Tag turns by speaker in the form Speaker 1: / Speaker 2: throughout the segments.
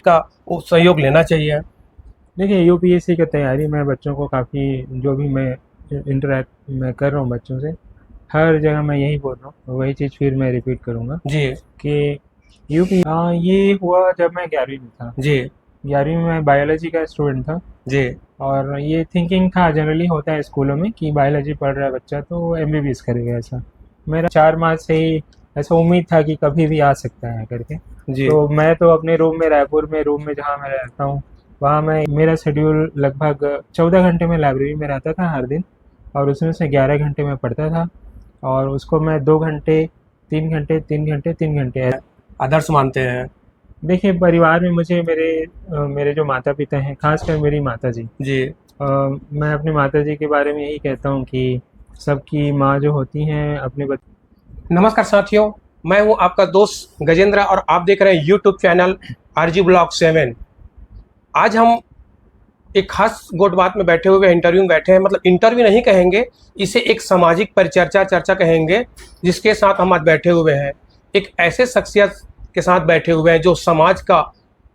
Speaker 1: का वो सहयोग लेना चाहिए।
Speaker 2: देखिए, यूपीएससी की तैयारी में बच्चों को काफ़ी, जो भी मैं इंटरेक्ट मैं कर रहा हूँ बच्चों से, हर जगह मैं यही बोल रहा हूँ, वही चीज़ फिर मैं रिपीट करूँगा
Speaker 1: जी
Speaker 2: कि ये हुआ जब मैं 11वीं में था।
Speaker 1: जी
Speaker 2: 11वीं में मैं बायोलॉजी का स्टूडेंट था,
Speaker 1: जी
Speaker 2: और ये थिंकिंग था, जनरली होता है स्कूलों में कि बायोलॉजी पढ़ रहा है बच्चा तो एमबीबीएस करेगा। ऐसा मेरा 4 माह से ही ऐसा उम्मीद था कि कभी भी आ सकता है करके।
Speaker 1: जी
Speaker 2: तो मैं तो अपने रूम में, रायपुर में रूम में जहाँ मैं रहता हूँ, वहाँ मैं, मेरा शेड्यूल लगभग 14 घंटे में लाइब्रेरी में रहता था हर दिन, और उसमें से 11 घंटे मैं पढ़ता था, और उसको मैं 2 घंटे, 3 घंटे, 3 घंटे, 3 घंटे।
Speaker 1: आदर्श मानते हैं।
Speaker 2: देखिए, परिवार में मुझे मेरे जो माता पिता हैं, खासकर मेरी माता जी,
Speaker 1: जी
Speaker 2: मैं अपनी माता जी के बारे में यही कहता हूँ कि सबकी माँ जो होती हैं अपने
Speaker 1: नमस्कार साथियों, मैं हूं आपका दोस्त गजेंद्र और आप देख रहे हैं यूट्यूब चैनल आरजी ब्लॉग 7। आज हम एक खास गोट बात में बैठे हुए इंटरव्यू में बैठे हैं, मतलब इंटरव्यू नहीं कहेंगे इसे, एक सामाजिक परिचर्चा चर्चा कहेंगे, जिसके साथ हम आज बैठे हुए हैं। एक ऐसे शख्सियत के साथ बैठे हुए हैं जो समाज का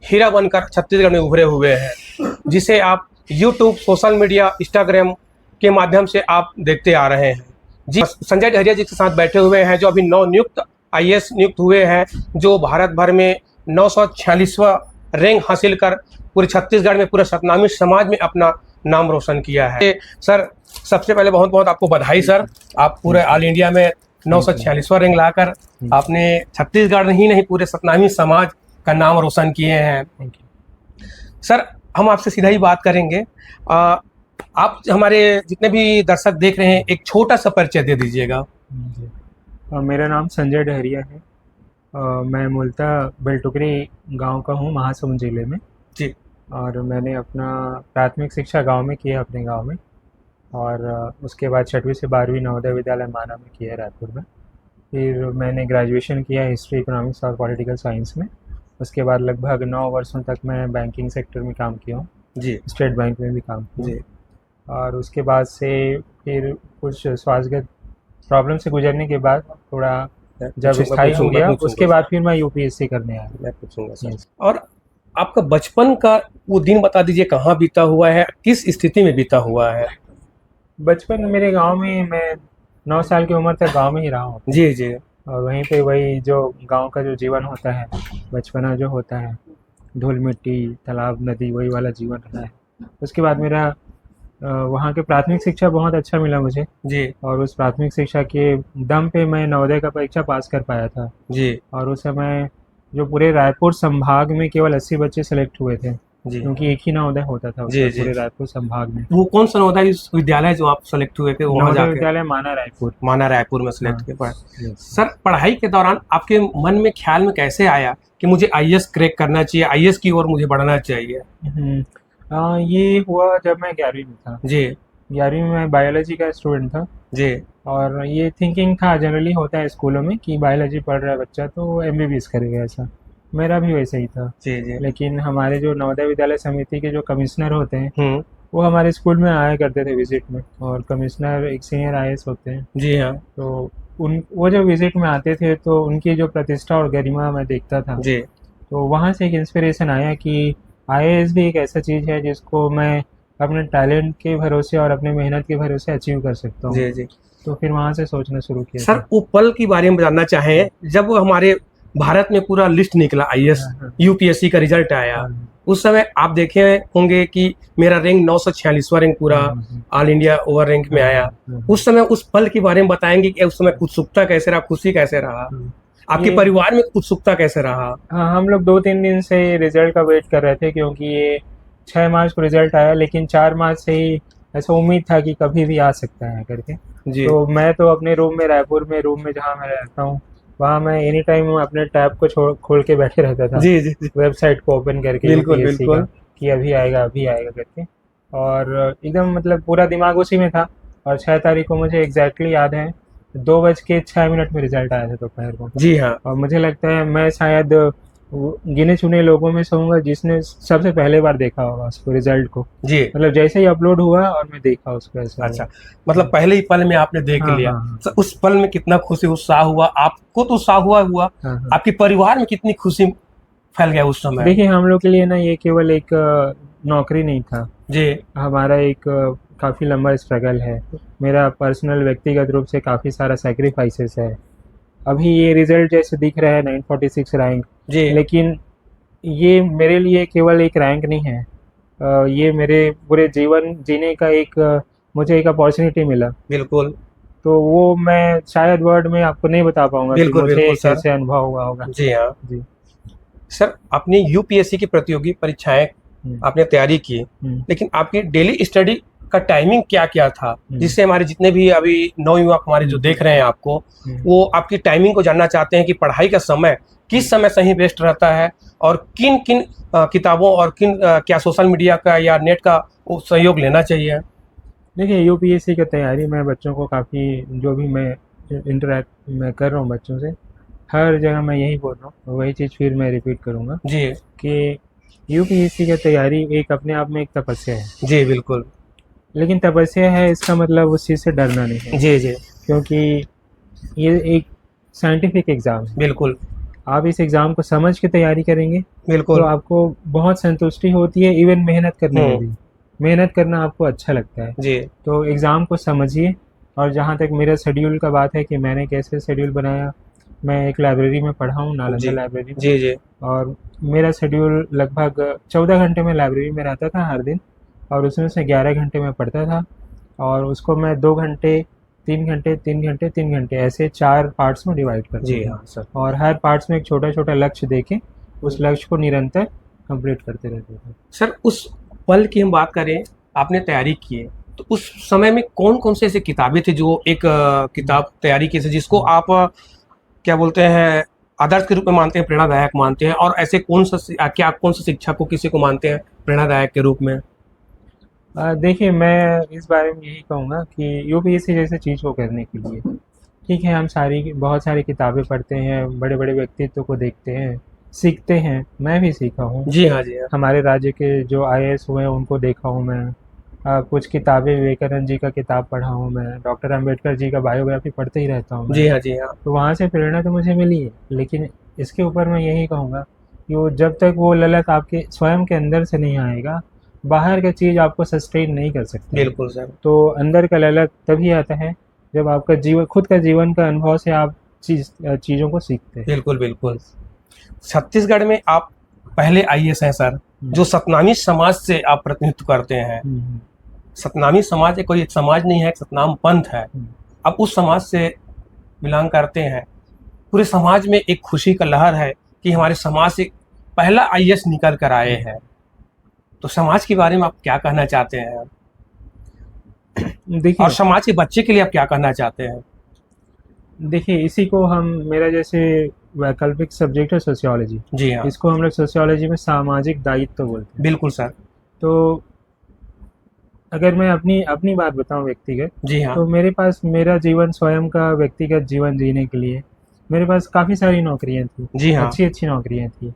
Speaker 1: हीरा बनकर छत्तीसगढ़ में उभरे हुए हैं, जिसे आप यूट्यूब, सोशल मीडिया, इंस्टाग्राम के माध्यम से आप देखते आ रहे हैं। जी, संजय डहरिया जी के साथ बैठे हुए हैं, जो अभी नवनियुक्त आईएएस नियुक्त हुए हैं, जो भारत भर में 946वां रैंक हासिल कर पूरे छत्तीसगढ़ में, पूरे सतनामी समाज में अपना नाम रोशन किया है। सर, सबसे पहले बहुत बहुत आपको बधाई सर। आप पूरे ऑल इंडिया में 946वां रैंक लाकर आपने छत्तीसगढ़ ही नहीं पूरे सतनामी समाज का नाम रोशन किए हैं। सर, हम आपसे सीधा ही बात करेंगे। आप हमारे जितने भी दर्शक देख रहे हैं, एक छोटा सा परिचय दे दीजिएगा।
Speaker 2: मेरा नाम संजय डहरिया है। मैं मूलतः बेलटुकरी गांव का हूँ, महासमुंद जिले में
Speaker 1: जी।
Speaker 2: और मैंने अपना प्राथमिक शिक्षा गांव में किया, अपने गांव में, और उसके बाद 6वीं से 12वीं नवोदय विद्यालय माना में किया रायपुर में। फिर मैंने ग्रेजुएशन किया हिस्ट्री, इकोनॉमिक्स और पॉलिटिकल साइंस में। उसके बाद लगभग 9 वर्षों तक मैं बैंकिंग सेक्टर में काम किया हूँ,
Speaker 1: जी
Speaker 2: स्टेट बैंक में भी काम किया।
Speaker 1: जी
Speaker 2: और उसके बाद से फिर कुछ स्वास्थ्यगत प्रॉब्लम से गुजरने के बाद, थोड़ा जब स्थायी हो गया, उसके बाद फिर मैं यूपीएससी करने आया।
Speaker 1: मैं पूछूंगा सर। और आपका बचपन का वो दिन बता दीजिए, कहाँ बीता हुआ है, किस स्थिति में बीता हुआ है?
Speaker 2: बचपन मेरे गांव में, मैं 9 साल की उम्र तक गांव में ही रहा हूँ।
Speaker 1: जी जी
Speaker 2: और वहीं पे वही जो गांव का जो जीवन होता है, बचपना जो होता है, धूल मिट्टी, तालाब, नदी, वही वाला जीवन रहा है। उसके बाद मेरा वहाँ के प्राथमिक शिक्षा बहुत अच्छा मिला मुझे,
Speaker 1: जी
Speaker 2: और उस प्राथमिक शिक्षा के दम पे मैं नवोदय का परीक्षा पास कर पाया था।
Speaker 1: जी
Speaker 2: और उस समय जो पूरे रायपुर संभाग में केवल 80 बच्चे सेलेक्ट हुए थे,
Speaker 1: जी
Speaker 2: क्योंकि एक ही नवोदय होता था उस
Speaker 1: जी
Speaker 2: समय
Speaker 1: जी।
Speaker 2: पूरे रायपुर संभाग में।
Speaker 1: वो कौन सा नवोदय विद्यालय जो आप सेलेक्ट हुए थे वहाँ
Speaker 2: नवोदय
Speaker 1: जाके?
Speaker 2: विद्यालय माना रायपुर।
Speaker 1: माना रायपुर में
Speaker 2: हाँ,
Speaker 1: सेलेक्ट किया पढ़ा।
Speaker 2: यस।
Speaker 1: सर, पढ़ाई के दौरान आपके मन में ख्याल में कैसे आया कि मुझे आईएएस क्रैक करना चाहिए, आईएएस की ओर मुझे बढ़ना चाहिए?
Speaker 2: ये हुआ जब मैं 11वीं में था।
Speaker 1: जी
Speaker 2: 11वीं में मैं बायोलॉजी का स्टूडेंट था,
Speaker 1: जी
Speaker 2: और ये थिंकिंग था, जनरली होता है स्कूलों में कि बायोलॉजी पढ़ रहा है बच्चा तो एमबीबीएस करेगा। ऐसा मेरा भी वैसे ही था।
Speaker 1: जी जी।
Speaker 2: लेकिन हमारे जो नवोदय विद्यालय समिति के जो कमिश्नर होते हैं, वो हमारे स्कूल में आया करते थे विजिट में, और कमिश्नर एक सीनियर आईएएस होते हैं।
Speaker 1: जी हाँ।
Speaker 2: तो वो जब विजिट में आते थे तो उनकी जो प्रतिष्ठा और गरिमा मैं देखता था,
Speaker 1: जी
Speaker 2: तो वहाँ से एक इंस्पिरेशन आया कि आईएएस भी एक ऐसा चीज़ है जिसको मैं अपने टैलेंट के भरोसे और अपने मेहनत के भरोसे अचीव कर सकता हूँ।
Speaker 1: जी जी।
Speaker 2: तो फिर वहाँ से सोचना शुरू किया
Speaker 1: सर,
Speaker 2: था।
Speaker 1: वो पल के बारे में जानना चाहें जब वो हमारे भारत में पूरा लिस्ट निकला, आईएएस यूपीएससी का रिजल्ट आया, उस समय आप देखे होंगे कि मेरा रैंक 946वां रैंक पूरा ऑल इंडिया ओवर रैंक में आया। उस समय उस पल के बारे में बताएंगे कि उस समय उत्सुकता कैसे रहा, खुशी कैसे रहा, आपके परिवार में उत्सुकता कैसे रहा?
Speaker 2: हाँ, हम लोग 2-3 दिन से रिजल्ट का वेट कर रहे थे, क्योंकि ये 6 मार्च को रिजल्ट आया, लेकिन 4 मार्च से ही ऐसा उम्मीद था कि कभी भी आ सकता है करके।
Speaker 1: जी
Speaker 2: तो मैं तो अपने रूम में, रायपुर में रूम में जहाँ मैं रहता हूँ, वहाँ मैं एनी टाइम अपने टैब को खोल के बैठे रहता था।
Speaker 1: जी जी जी।
Speaker 2: वेबसाइट को ओपन करके,
Speaker 1: बिल्कुल
Speaker 2: यूपीएससी
Speaker 1: बिल्कुल।
Speaker 2: का, कि अभी आएगा करके। और एकदम मतलब पूरा दिमाग उसी में था। और 6 तारीख को मुझे एग्जैक्टली याद है, 2:06 में रिजल्ट आया था दोपहर को।
Speaker 1: जी हाँ।
Speaker 2: और मुझे लगता है मैं शायद गिने चुने लोगों में से हूँगा जिसने सबसे पहले बार देखा होगा उसको, रिजल्ट को।
Speaker 1: जी,
Speaker 2: मतलब जैसे ही अपलोड हुआ और मैं देखा उसको, ऐसा
Speaker 1: अच्छा, मतलब पहले ही पल में आपने देख
Speaker 2: हाँ,
Speaker 1: लिया।
Speaker 2: हाँ,
Speaker 1: तो उस पल में कितना खुशी उत्साह हुआ? आपको तो उत्साह हुआ,
Speaker 2: हाँ, हाँ।
Speaker 1: आपके परिवार में कितनी खुशी फैल गया उस समय।
Speaker 2: देखिए हम लोग के लिए ना ये केवल एक नौकरी नहीं था,
Speaker 1: जी
Speaker 2: हमारा एक काफ़ी लंबा स्ट्रगल है। मेरा पर्सनल व्यक्तिगत रूप से काफ़ी सारा सेक्रीफाइसेस है। अभी ये रिजल्ट जैसे दिख रहा है 946 रैंक,
Speaker 1: जी
Speaker 2: लेकिन ये मेरे लिए केवल एक रैंक नहीं है। ये मेरे पूरे जीवन जीने का एक मुझे एक अपॉर्चुनिटी मिला।
Speaker 1: बिल्कुल
Speaker 2: तो वो मैं शायद वर्ड में आपको नहीं बता पाऊंगा कि
Speaker 1: बिल्कुल
Speaker 2: मुझे
Speaker 1: बिल्कुल सर।
Speaker 2: कैसे अनुभव हुआ होगा।
Speaker 1: जी हाँ
Speaker 2: जी।
Speaker 1: सर, आपने यूपीएससी की प्रतियोगी परीक्षाएं
Speaker 2: हम्म,
Speaker 1: आपने तैयारी की,
Speaker 2: हम्म,
Speaker 1: लेकिन आपकी डेली स्टडी का टाइमिंग क्या क्या था,
Speaker 2: हम्म,
Speaker 1: जिससे हमारे जितने भी अभी नवयुवक हमारे जो देख रहे हैं आपको,
Speaker 2: हम्म।
Speaker 1: वो आपकी टाइमिंग को जानना चाहते हैं कि पढ़ाई का समय किस समय सही बेस्ट रहता है, और किन किन किताबों और किन क्या सोशल मीडिया का या नेट का वो सहयोग लेना चाहिए।
Speaker 2: देखिए यूपीएससी की तैयारी में बच्चों को काफ़ी, जो भी मैं इंटरेक्ट मैं कर रहा हूँ बच्चों से, हर जगह मैं यही बोल रहा हूँ, वही चीज़ फिर मैं रिपीट करूँगा
Speaker 1: जी
Speaker 2: कि यूपीएससी की तैयारी एक अपने आप में एक तपस्या है।
Speaker 1: जी बिल्कुल।
Speaker 2: लेकिन तपस्या है इसका मतलब उस चीज़ से डरना नहीं है,
Speaker 1: जी जी
Speaker 2: क्योंकि ये एक साइंटिफिक एग्ज़ाम है।
Speaker 1: बिल्कुल
Speaker 2: आप इस एग्ज़ाम को समझ के तैयारी करेंगे तो
Speaker 1: बिल्कुल।
Speaker 2: आपको बहुत संतुष्टि होती है, इवन मेहनत करने में
Speaker 1: हम्म।
Speaker 2: भी। मेहनत करना आपको अच्छा लगता है।
Speaker 1: जी
Speaker 2: तो एग्ज़ाम को समझिए। और जहाँ तक मेरा शेड्यूल का बात है कि मैंने कैसे शेड्यूल बनाया, मैं एक लाइब्रेरी में पढ़ा हूँ, नालंदा
Speaker 1: जी
Speaker 2: लाइब्रेरी में।
Speaker 1: जी जी
Speaker 2: और मेरा शेड्यूल लगभग 14 घंटे में लाइब्रेरी में रहता था हर दिन, और उसमें से 11 घंटे मैं पढ़ता था, और उसको मैं 2 घंटे, 3 घंटे, 3 घंटे, 3 घंटे ऐसे 4 पार्ट्स में डिवाइड करता
Speaker 1: जी
Speaker 2: था।
Speaker 1: हाँ सर।
Speaker 2: और हर पार्ट्स में एक छोटा-छोटा लक्ष्य देके उस लक्ष्य को निरंतर कंप्लीट करते रहते थे।
Speaker 1: सर, उस पल की हम बात करें, आपने तैयारी की है, तो उस समय में कौन कौन से ऐसे किताबें थी जो एक किताब तैयारी की थी जिसको आप क्या बोलते हैं, आदर्श के रूप में मानते हैं, प्रेरणादायक मानते हैं, और ऐसे क्या कौन सा शिक्षक को किसी को मानते हैं प्रेरणादायक के रूप में।
Speaker 2: देखिए मैं इस बारे में यही कहूँगा कि यूपीएससी जैसे चीज़ को करने के लिए ठीक है, हम सारी बहुत सारी किताबें पढ़ते हैं, बड़े-बड़े व्यक्तित्व को देखते हैं, सीखते हैं, मैं भी सीखा हूँ।
Speaker 1: जी हाँ जी हाँ।
Speaker 2: हमारे राज्य के जो आईएएस हुए हैं उनको देखा हूँ मैं। कुछ किताबें विवेकानंद जी का किताब पढ़ा हूँ मैं, डॉक्टर अंबेडकर जी का बायोग्राफी पढ़ते ही रहता हूँ
Speaker 1: जी
Speaker 2: मैं।
Speaker 1: हाँ जी हाँ।
Speaker 2: तो वहाँ से प्रेरणा तो मुझे मिली है, लेकिन इसके ऊपर मैं यही कहूँगा कि वो जब तक वो ललक आपके स्वयं के अंदर से नहीं आएगा, बाहर का चीज़ आपको सस्टेन नहीं कर सकता है।
Speaker 1: बिल्कुल सर।
Speaker 2: तो अंदर का ललक तभी आता है जब आपका जीवन, खुद का जीवन का अनुभव से आप चीज़ों को सीखते हैं।
Speaker 1: बिल्कुल बिल्कुल। छत्तीसगढ़ में आप पहले आईएएस हैं सर, जो सतनामी समाज से आप प्रतिनिधित्व करते हैं।
Speaker 2: हम्म,
Speaker 1: सतनामी समाज एक कोई एक समाज नहीं है, एक सतनाम पंथ है।
Speaker 2: हम्म,
Speaker 1: आप उस समाज से बिलोंग करते हैं। पूरे समाज में एक खुशी का लहर है कि हमारे समाज से पहला आईएएस निकल कर आए हैं। तो समाज के बारे में आप क्या कहना चाहते हैं,
Speaker 2: देखिए
Speaker 1: और समाज के बच्चे के लिए आप क्या कहना चाहते हैं।
Speaker 2: देखिए इसी को हम, मेरा जैसे वैकल्पिक सब्जेक्ट है सोशियोलॉजी,
Speaker 1: जी हाँ
Speaker 2: इसको हम लोग सोशियोलॉजी में सामाजिक दायित्व बोलते हैं।
Speaker 1: बिल्कुल सर।
Speaker 2: तो अगर मैं अपनी अपनी बात बताऊं व्यक्तिगत,
Speaker 1: जी हाँ
Speaker 2: तो मेरे पास मेरा जीवन स्वयं का व्यक्तिगत जीवन जीने के लिए मेरे पास काफ़ी सारी नौकरियां थी,
Speaker 1: जी हाँ।
Speaker 2: अच्छी अच्छी नौकरियां थी।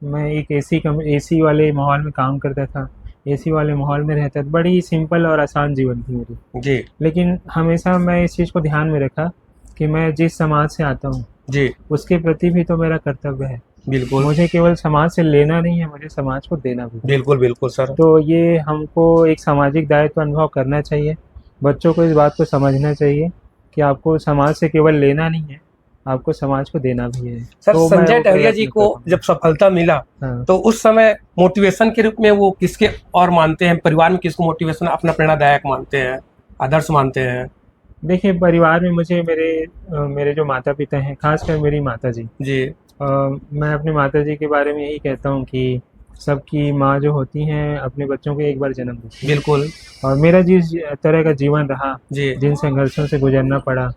Speaker 2: मैं एक एसी वाले माहौल में काम करता था, एसी वाले माहौल में रहता था, बड़ी सिंपल और आसान जीवन थी मेरी।
Speaker 1: जी
Speaker 2: लेकिन हमेशा मैं इस चीज़ को ध्यान में रखा कि मैं जिस समाज से आता हूँ
Speaker 1: जी
Speaker 2: उसके प्रति भी तो मेरा कर्तव्य है।
Speaker 1: बिल्कुल
Speaker 2: मुझे केवल समाज से लेना नहीं है, मुझे समाज को देना भी है।
Speaker 1: बिल्कुल बिल्कुल सर।
Speaker 2: तो ये हमको एक सामाजिक दायित्व अनुभव करना चाहिए। बच्चों को इस बात को समझना चाहिए कि आपको समाज से केवल लेना नहीं है, आपको समाज को देना भी है।
Speaker 1: सर,
Speaker 2: तो मैं
Speaker 1: संजय
Speaker 2: वो
Speaker 1: टहरिया जी
Speaker 2: प्रयत्न
Speaker 1: को
Speaker 2: कर रहा
Speaker 1: जब सफलता मिला,
Speaker 2: हूँ।
Speaker 1: तो उस समय मोटिवेशन के रूप में वो किसके और मानते हैं, परिवार में किसको मोटिवेशन अपना प्रेरणादायक मानते हैं, आदर्श मानते हैं।
Speaker 2: देखिए परिवार में मुझे मेरे जो माता पिता हैं, खासकर मेरी माता जी,
Speaker 1: जी
Speaker 2: मैं अपनी माता जी के बारे में यही कहता हूँ कि सबकी माँ जो होती हैं अपने बच्चों को एक बार जन्म देती है।
Speaker 1: बिल्कुल।
Speaker 2: और मेरा जिस तरह का जीवन रहा,
Speaker 1: जी
Speaker 2: जिन संघर्षों से गुजरना पड़ा,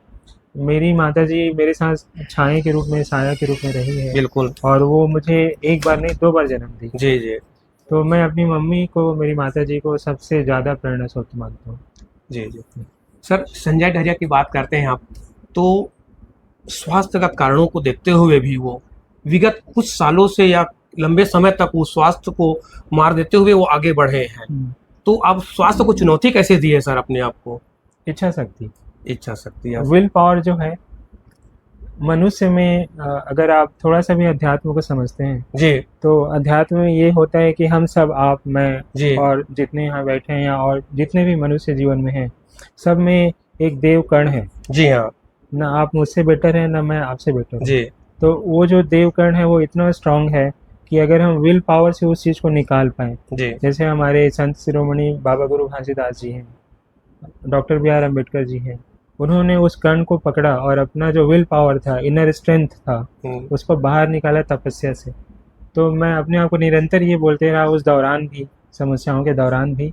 Speaker 2: मेरी माता जी मेरे साथ छाया के रूप में, साया के रूप में रही है।
Speaker 1: बिल्कुल।
Speaker 2: और वो मुझे एक बार नहीं 2 बार जन्म दी।
Speaker 1: जी जी
Speaker 2: तो मैं अपनी मम्मी को, मेरी माता जी को सबसे ज़्यादा प्रेरणा स्रोत मानता हूँ।
Speaker 1: जी जी। सर, संजय टहरिया की बात करते हैं आप, तो स्वास्थ्यगत कारणों को देखते हुए भी वो विगत कुछ सालों से या लंबे समय तक वो स्वास्थ्य को मार देते हुए वो आगे बढ़े हैं। तो आप स्वास्थ्य को चुनौती कैसे दी है सर अपने आप को।
Speaker 2: इच्छा शक्ति,
Speaker 1: इच्छा शक्ति आप।
Speaker 2: विल पावर जो है, मनुष्य में अगर आप थोड़ा सा भी अध्यात्म को समझते हैं
Speaker 1: जी
Speaker 2: तो अध्यात्म में ये होता है कि हम सब, आप, मैं
Speaker 1: जी
Speaker 2: और जितने यहाँ बैठे हैं या और जितने भी मनुष्य जीवन में हैं, सब में एक देव कण है।
Speaker 1: जी हाँ
Speaker 2: ना आप मुझसे बेटर हैं, ना मैं आपसे बेटर हूँ।
Speaker 1: जी
Speaker 2: तो वो जो देव कण है वो इतना स्ट्रांग है कि अगर हम विल पावर से उस चीज़ को निकाल पाएँ,
Speaker 1: जी
Speaker 2: जैसे हमारे संत शिरोमणि बाबा गुरु घासीदास जी हैं, doctor B R Ambedkar ji हैं, उन्होंने उस कण को पकड़ा और अपना जो विल पावर था, इनर स्ट्रेंथ था,
Speaker 1: हम्म,
Speaker 2: उसको बाहर निकाला तपस्या से। तो मैं अपने आप को निरंतर ये बोलते रहा उस दौरान भी, समस्याओं के दौरान भी,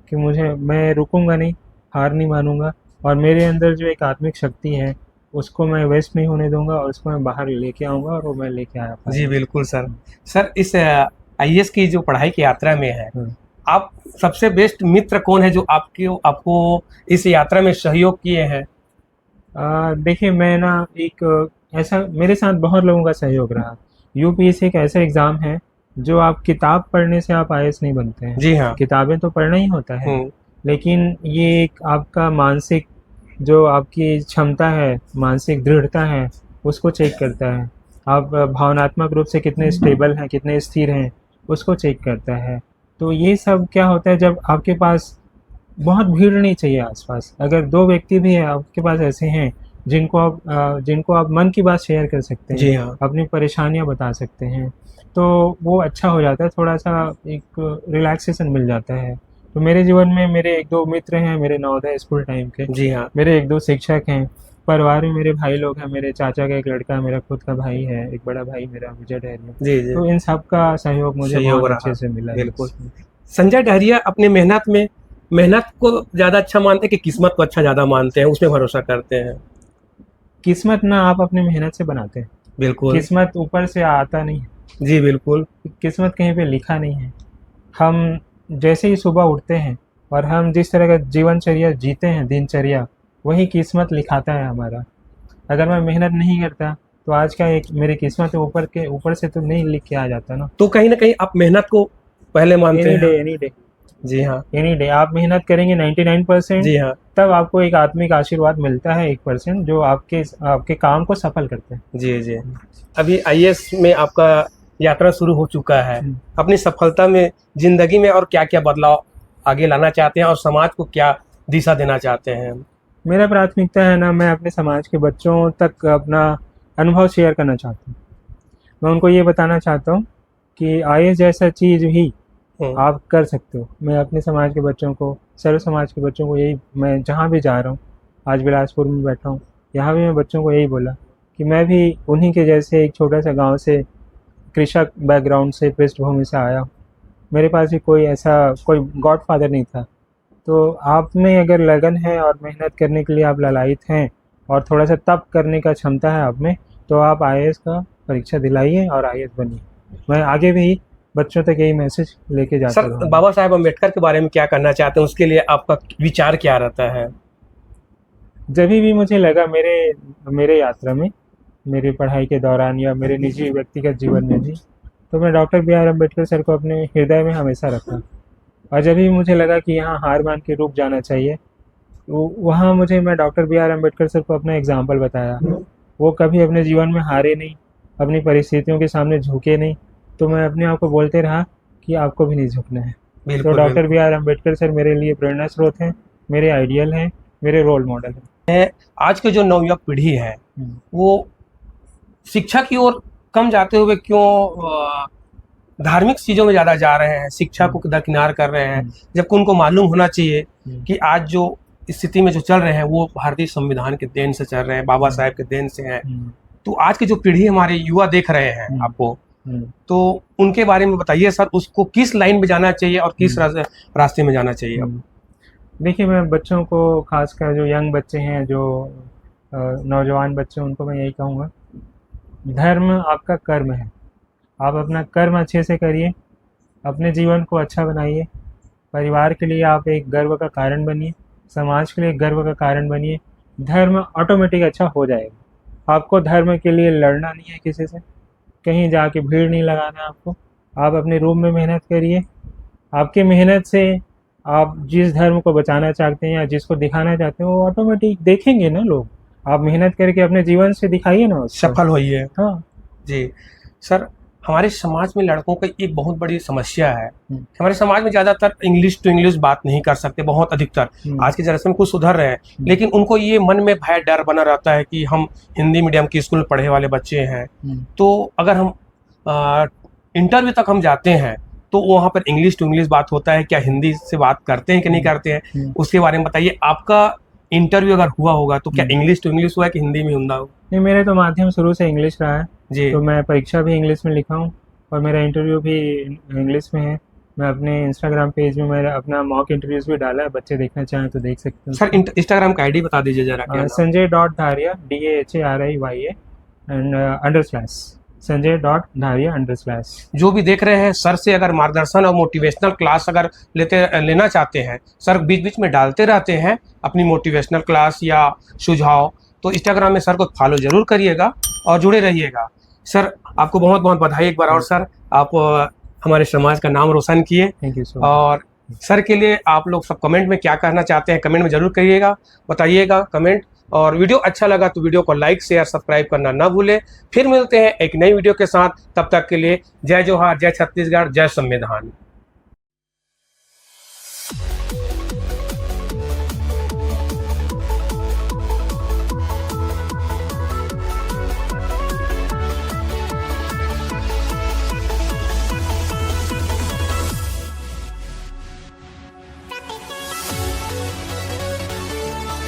Speaker 2: कि मैं रुकूंगा नहीं, हार नहीं मानूंगा, और मेरे अंदर जो एक आत्मिक शक्ति है उसको मैं वेस्ट नहीं होने दूंगा, और उसको मैं बाहर लेके आऊंगा, और वो मैं लेके आया
Speaker 1: जी
Speaker 2: पाया।
Speaker 1: बिल्कुल सर। सर इस आईएएस की जो पढ़ाई की यात्रा में है,
Speaker 2: हम्म।
Speaker 1: आप सबसे बेस्ट मित्र कौन है जो आपके आपको इस यात्रा में सहयोग किए हैं?
Speaker 2: देखिए, मैं ना एक ऐसा, मेरे साथ बहुत लोगों का सहयोग रहा। यूपीएससी एक ऐसा एग्ज़ाम है जो आप किताब पढ़ने से आप आईएएस नहीं बनते हैं।
Speaker 1: जी हाँ।
Speaker 2: किताबें तो पढ़ना ही होता है,
Speaker 1: हुँ,
Speaker 2: लेकिन ये एक आपका मानसिक, जो आपकी क्षमता है, मानसिक दृढ़ता है, उसको चेक करता है। आप भावनात्मक रूप से कितने स्टेबल हैं, कितने स्थिर हैं, उसको चेक करता है। तो ये सब क्या होता है, जब आपके पास बहुत भीड़ नहीं चाहिए आसपास, अगर 2 व्यक्ति भी हैं आपके पास ऐसे हैं जिनको आप मन की बात शेयर कर सकते हैं,
Speaker 1: जी हाँ।
Speaker 2: अपनी परेशानियाँ बता सकते हैं, तो वो अच्छा हो जाता है, थोड़ा-सा एक रिलैक्सेशन मिल जाता है। तो मेरे जीवन में मेरे 1-2 मित्र हैं, मेरे नवोदय स्कूल टाइम के,
Speaker 1: जी हाँ।
Speaker 2: मेरे 1-2 शिक्षक हैं, परिवार में मेरे भाई लोग हैं, मेरे चाचा का एक लड़का, मेरा खुद का भाई है, एक बड़ा भाई मेरा विजय डहरिया।
Speaker 1: जी, जी।
Speaker 2: तो इन सब का सहयोग मुझे
Speaker 1: सहयोग
Speaker 2: बहुत
Speaker 1: रहा,
Speaker 2: अच्छे से मिला है
Speaker 1: बिल्कुल।
Speaker 2: इसमें।
Speaker 1: संजय डहरिया अपने मेहनत को ज़्यादा अच्छा मानते हैं कि किस्मत को अच्छा ज़्यादा मानते हैं, उसमें भरोसा करते हैं?
Speaker 2: किस्मत ना आप अपनी मेहनत से बनाते हैं।
Speaker 1: बिल्कुल।
Speaker 2: किस्मत ऊपर से आता नहीं है,
Speaker 1: जी, बिल्कुल।
Speaker 2: किस्मत कहीं पे लिखा नहीं है। हम जैसे ही सुबह उठते हैं और हम जिस तरह का जीवनचर्या जीते हैं, दिनचर्या, वही किस्मत लिखाता है हमारा। अगर मैं मेहनत नहीं करता तो आज का एक मेरी किस्मत ऊपर से तो नहीं लिख के आ जाता ना।
Speaker 1: तो कहीं न कहीं आप मेहनत को पहले मानते
Speaker 2: एनी
Speaker 1: हैं।
Speaker 2: डे, एनी डे,
Speaker 1: जी हाँ।
Speaker 2: एनी डे आप मेहनत करेंगे 99%,
Speaker 1: जी हाँ।
Speaker 2: तब आपको एक आत्मिक आशीर्वाद मिलता है 1% जो आपके आपके काम को सफल करते हैं।
Speaker 1: जी, जी। अभी आईएएस में आपका यात्रा शुरू हो चुका है।
Speaker 2: हम्म।
Speaker 1: अपनी सफलता में ज़िंदगी में और क्या-क्या बदलाव आगे लाना चाहते हैं और समाज को क्या दिशा देना चाहते हैं?
Speaker 2: मेरा प्राथमिकता है ना, मैं अपने समाज के बच्चों तक अपना अनुभव शेयर करना चाहता हूँ। मैं उनको ये बताना चाहता हूँ कि आईएएस जैसा चीज़ भी
Speaker 1: हुँ,
Speaker 2: आप कर सकते हो। मैं अपने समाज के बच्चों को, सर्व समाज के बच्चों को यही, मैं जहाँ भी जा रहा हूँ, आज बिलासपुर में बैठा हूँ, यहाँ भी मैं बच्चों को यही बोला कि मैं भी उन्हीं के जैसे एक छोटा सा गाँव से, कृषक बैकग्राउंड से, पृष्ठभूमि से आया हूँ। मेरे पास भी कोई गॉडफादर नहीं था। तो आप में अगर लगन है और मेहनत करने के लिए आप ललायत हैं और थोड़ा-सा तप करने का क्षमता है आप में, तो आप आईएएस का परीक्षा दिलाइए और आईएएस बनिए। मैं आगे भी बच्चों तक यही मैसेज लेके जाता
Speaker 1: सर
Speaker 2: रहूँगा।
Speaker 1: बाबा साहेब अम्बेडकर के बारे में क्या कहना चाहते हैं? उसके लिए आपका विचार क्या रहता है?
Speaker 2: जभी भी मुझे लगा मेरे मेरे यात्रा में, मेरी पढ़ाई के दौरान या मेरे निजी व्यक्तिगत जीवन में भी, तो मैं doctor B R Ambedkar sir को अपने हृदय में हमेशा रखा। और जब भी मुझे लगा कि यहाँ हार मान के रुक जाना चाहिए, तो वहाँ मुझे मैं doctor B R Ambedkar sir को अपना एग्जाम्पल बताया। वो कभी अपने जीवन में हारे नहीं, अपनी परिस्थितियों के सामने झुके नहीं, तो मैं अपने आप को बोलते रहा कि आपको भी नहीं झुकना है। तो
Speaker 1: बिल्कुल,
Speaker 2: डॉक्टर बी
Speaker 1: बिल्कुल।
Speaker 2: आर अम्बेडकर सर मेरे लिए प्रेरणा स्रोत हैं, मेरे आइडियल हैं, मेरे रोल मॉडल हैं।
Speaker 1: आज की जो नवयुवक पीढ़ी है,
Speaker 2: हम्म।
Speaker 1: वो शिक्षा की ओर कम जाते हुए क्यों धार्मिक चीज़ों में ज़्यादा जा रहे हैं, शिक्षा को दरकिनार कर रहे हैं,
Speaker 2: हम्म।
Speaker 1: जबकि उनको मालूम होना चाहिए
Speaker 2: हम्म।
Speaker 1: कि आज जो स्थिति में जो चल रहे हैं, वो भारतीय संविधान के देन से चल रहे हैं, बाबा साहेब के देन से हैं।
Speaker 2: हम्म।
Speaker 1: तो आज की जो पीढ़ी हमारे युवा देख रहे हैं
Speaker 2: हम्म।
Speaker 1: आपको,
Speaker 2: हम्म।
Speaker 1: तो उनके बारे में बताइए सर, उसको किस लाइन में जाना चाहिए और किस रास्ते में जाना चाहिए?
Speaker 2: हम्म। देखिए, मैं बच्चों को, खासकर जो यंग बच्चे हैं, जो नौजवान बच्चे हैं, उनको मैं यही कहूँगा, धर्म आपका कर्म है। आप अपना कर्म अच्छे से करिए, अपने जीवन को अच्छा बनाइए, परिवार के लिए आप एक गर्व का कारण बनिए, समाज के लिए गर्व का कारण बनिए। धर्म ऑटोमेटिक अच्छा हो जाएगा। आपको धर्म के लिए लड़ना नहीं है किसी से, कहीं जाके भीड़ नहीं लगाना है आपको। आप अपने रूम में मेहनत करिए। आपके मेहनत से आप जिस धर्म को बचाना चाहते हैं या जिसको दिखाना चाहते हैं, वो ऑटोमेटिक देखेंगे ना लोग। आप मेहनत करके अपने जीवन से दिखाइए ना उसको।
Speaker 1: सफल हुई है।
Speaker 2: हाँ।
Speaker 1: जी सर, हमारे समाज में लड़कों की एक बहुत बड़ी समस्या है।
Speaker 2: हम्म।
Speaker 1: हमारे समाज में ज़्यादातर इंग्लिश टू इंग्लिश बात नहीं कर सकते, बहुत अधिकतर। आज के जनरेशन में कुछ सुधर रहे हैं, लेकिन उनको ये मन में भय डर बना रहता है कि हम हिंदी मीडियम की स्कूल में पढ़े वाले बच्चे हैं, तो अगर हम इंटरव्यू तक हम जाते हैं तो वहाँ पर इंग्लिश टू इंग्लिश बात होता है, क्या हिंदी से बात करते हैं कि नहीं करते हैं, उसके बारे में बताइए। आपका इंटरव्यू अगर हुआ होगा तो क्या इंग्लिश टू इंग्लिश हुआ है कि हिंदी में हुआ हो?
Speaker 2: नहीं, मेरे तो माध्यम शुरू से इंग्लिश रहा है
Speaker 1: जी।
Speaker 2: तो मैं परीक्षा भी इंग्लिश में लिखा हूँ और मेरा इंटरव्यू भी इंग्लिश में है। मैं अपने इंस्टाग्राम पेज में मेरा अपना मॉक इंटरव्यूज भी डाला है, बच्चे देखना चाहें तो देख सकते हैं।
Speaker 1: सर इंस्टाग्राम का आईडी बता दीजिए जरा।
Speaker 2: संजय.धारिया DAHARIYA एंड _ संजय.धारिया _
Speaker 1: जो भी देख रहे हैं, सर से अगर मार्गदर्शन और मोटिवेशनल क्लास अगर लेना चाहते हैं, सर बीच बीच में डालते रहते हैं अपनी मोटिवेशनल क्लास या सुझाव, तो इंस्टाग्राम में सर को फॉलो जरूर करिएगा और जुड़े रहिएगा। सर आपको बहुत बहुत बधाई एक बार और। सर आप हमारे समाज का नाम रोशन किए।
Speaker 2: Thank you so much.
Speaker 1: और सर के लिए आप लोग सब कमेंट में क्या कहना चाहते हैं कमेंट में जरूर करिएगा, बताइएगा कमेंट। और वीडियो अच्छा लगा तो वीडियो को लाइक शेयर सब्सक्राइब करना ना भूलें। फिर मिलते हैं एक नई वीडियो के साथ, तब तक के लिए जय जोहार, जय छत्तीसगढ़, जय संविधान।